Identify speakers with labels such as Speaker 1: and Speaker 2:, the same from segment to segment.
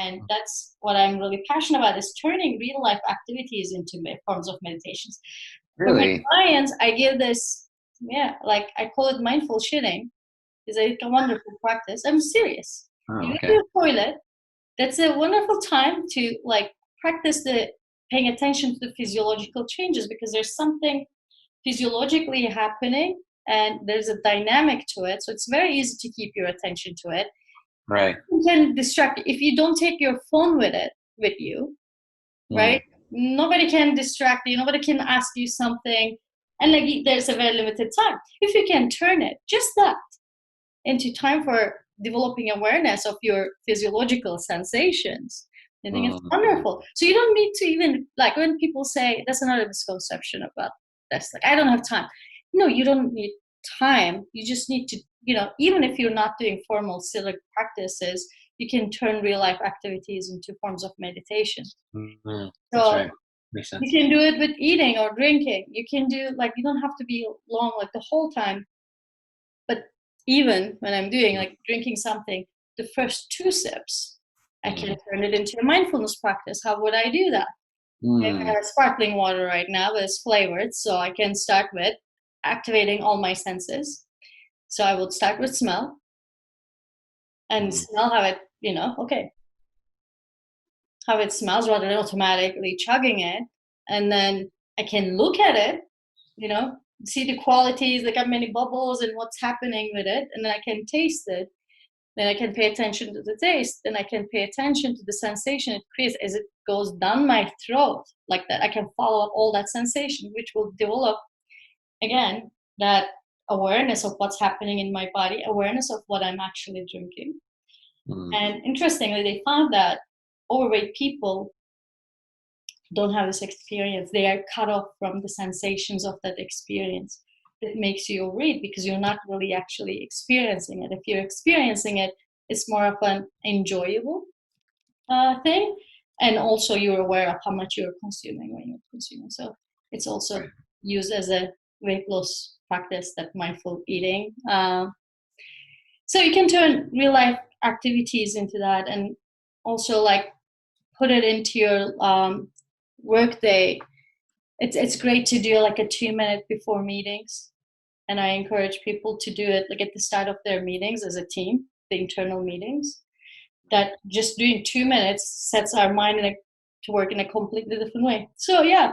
Speaker 1: And that's what I'm really passionate about, is turning real life activities into forms of meditations. For my
Speaker 2: Really?
Speaker 1: clients, I give this, like I call it mindful shitting. It's a wonderful practice. I'm serious.
Speaker 2: Oh,
Speaker 1: You go
Speaker 2: okay.
Speaker 1: to the toilet. That's a wonderful time to like practice the paying attention to the physiological changes, because there's something physiologically happening and there's a dynamic to it. So it's very easy to keep your attention to it.
Speaker 2: Right.
Speaker 1: You can distract if you don't take your phone with you, right?
Speaker 2: Mm.
Speaker 1: Nobody can distract you. Nobody can ask you something, and like there's a very limited time. If you can turn it, just that, into time for developing awareness of your physiological sensations, I think it's
Speaker 2: Mm.
Speaker 1: wonderful. So you don't need to even, like when people say, that's another misconception about this, like I don't have time. No, you don't need time. You just need to, even if you're not doing formal civic practices, you can turn real life activities into forms of meditation.
Speaker 2: Mm. That's
Speaker 1: So
Speaker 2: right. Makes
Speaker 1: you
Speaker 2: sense.
Speaker 1: can do it with eating or drinking. You can do, like, you don't have to be long, like the whole time. But even when I'm doing, like, drinking something, the first two sips, I can
Speaker 2: Mm.
Speaker 1: turn it into a mindfulness practice. How would I do that? I
Speaker 2: Mm.
Speaker 1: have sparkling water right now, but it's flavored. So I can start with activating all my senses. So I would start with smell and
Speaker 2: Mm.
Speaker 1: smell how it, okay, how it smells, rather than automatically chugging it. And then I can look at it, you know, see the qualities, like how many bubbles and what's happening with it. And then I can taste it. Then I can pay attention to the taste. Then I can pay attention to the sensation it creates as it goes down my throat, like that. I can follow up all that sensation, which will develop, again, that awareness of what's happening in my body, awareness of what I'm actually drinking.
Speaker 2: Mm.
Speaker 1: And interestingly, they found that overweight people don't have this experience. They are cut off from the sensations of that experience. That makes you overeat, because you're not really actually experiencing it. If you're experiencing it, it's more of an enjoyable thing, and also you're aware of how much you're consuming when you're consuming. So it's also used as a weight loss practice, that mindful eating. So you can turn real life activities into that, and also like put it into your work day. It's great to do like a 2 minute before meetings, and I encourage people to do it like at the start of their meetings as a team, the internal meetings. That just doing 2 minutes sets our mind to work in a completely different way. So yeah,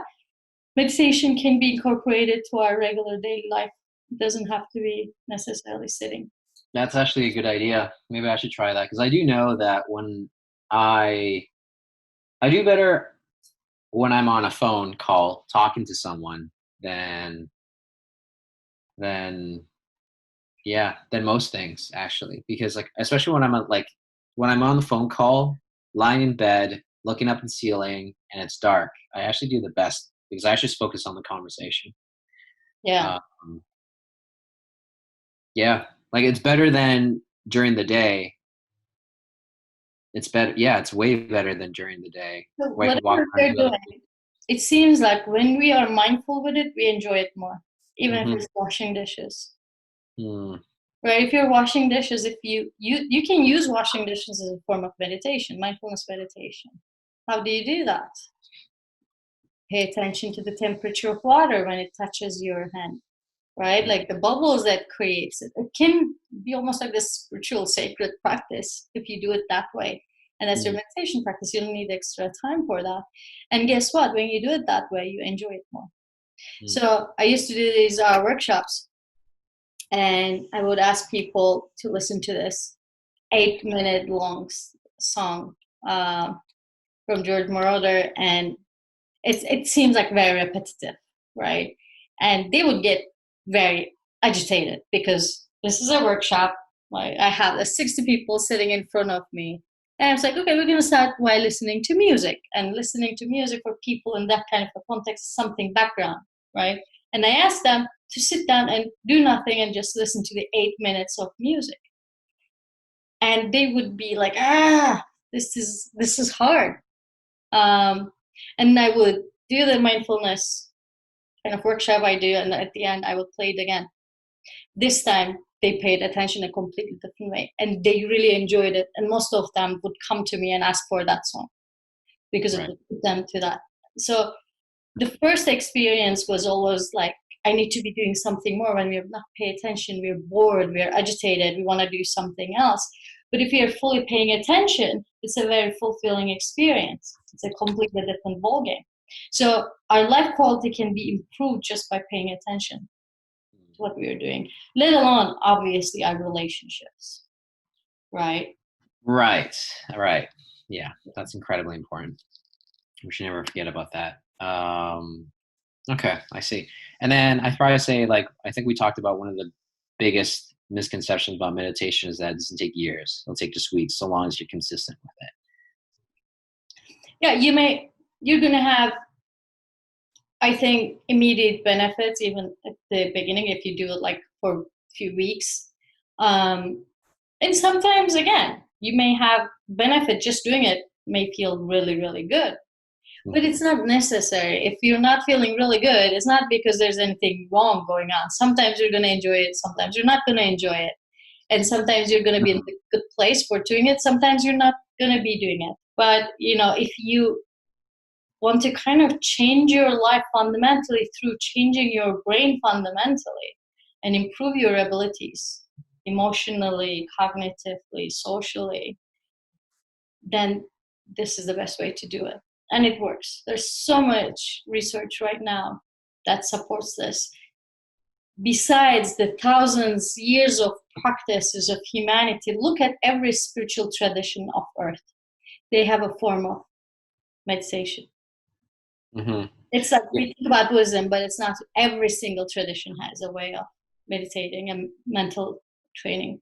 Speaker 1: meditation can be incorporated to our regular daily life. It doesn't have to be necessarily sitting.
Speaker 2: That's actually a good idea. Maybe I should try that because I do know that when I I do better when I'm on a phone call talking to someone than than than most things actually. Because like especially when when I'm on the phone call, lying in bed, looking up at the ceiling and it's dark, I actually do the best because I actually just focus on the conversation.
Speaker 1: Yeah.
Speaker 2: Um, yeah, like it's better than during the day. It's better. Yeah, it's way better than during the day
Speaker 1: So
Speaker 2: where I can walk
Speaker 1: whatever
Speaker 2: around
Speaker 1: we're
Speaker 2: and do other
Speaker 1: doing, it seems like when we are mindful with it, we enjoy it more, even if
Speaker 2: things.
Speaker 1: it's washing dishes.
Speaker 2: Hmm.
Speaker 1: Right? If you're washing dishes, if you can use washing dishes as a form of meditation, mindfulness meditation. How do you do that? Pay attention to the temperature of water when it touches your hand, right?
Speaker 2: Mm.
Speaker 1: Like the bubbles that creates it. It can be almost like this spiritual sacred practice if you do it that way. And as your
Speaker 2: Mm.
Speaker 1: meditation practice, you don't need extra time for that. And guess what? When you do it that way, you enjoy it more.
Speaker 2: Mm.
Speaker 1: So I used to do these workshops, and I would ask people to listen to this 8 minute long song uh, from George Moroder, and it seems like very repetitive, right? And they would get very agitated because this is a workshop. Like I have 60 people sitting in front of me, and I was like, okay, we're gonna start by listening to music, and listening to music for people in that kind of a context is something background, right? And I asked them to sit down and do nothing and just listen to the 8 minutes of music, and they would be like, this is hard. um, and I would do the mindfulness kind of workshop I do, and at the end I would play it again. This time they paid attention a completely different way, and they really enjoyed it. And most of them would come to me and ask for that song because it
Speaker 2: Right.
Speaker 1: would put them to that. So the first experience was always like, I need to be doing something more. When we're not paying attention, we're bored, we're agitated, we want to do something else. But if you're fully paying attention, it's a very fulfilling experience. It's a completely different ballgame. So our life quality can be improved just by paying attention to what we are doing, let alone obviously our relationships, right?
Speaker 2: Right. Right. Yeah, that's incredibly important. We should never forget about that. Okay, I see. And then I probably say, like, I think we talked about one of the biggest misconceptions about meditation is that it doesn't take years. It'll take just weeks, so long as you're consistent with it.
Speaker 1: Yeah, you're going to have, I think, immediate benefits even at the beginning if you do it like for a few weeks. And sometimes, again, you may have benefit just doing it, may feel really, really good. But it's not necessary. If you're not feeling really good, it's not because there's anything wrong going on. Sometimes you're going to enjoy it, sometimes you're not going to enjoy it. And sometimes you're going to be in a good place for doing it, sometimes you're not going to be doing it. But, if you want to kind of change your life fundamentally through changing your brain fundamentally and improve your abilities emotionally, cognitively, socially, then this is the best way to do it. And it works. There's so much research right now that supports this. Besides the thousands years of practices of humanity, look at every spiritual tradition of earth. They have a form of meditation.
Speaker 2: Mm-hmm.
Speaker 1: It's like
Speaker 2: Yeah.
Speaker 1: we think about wisdom, but it's not every single tradition has a way of meditating and mental training.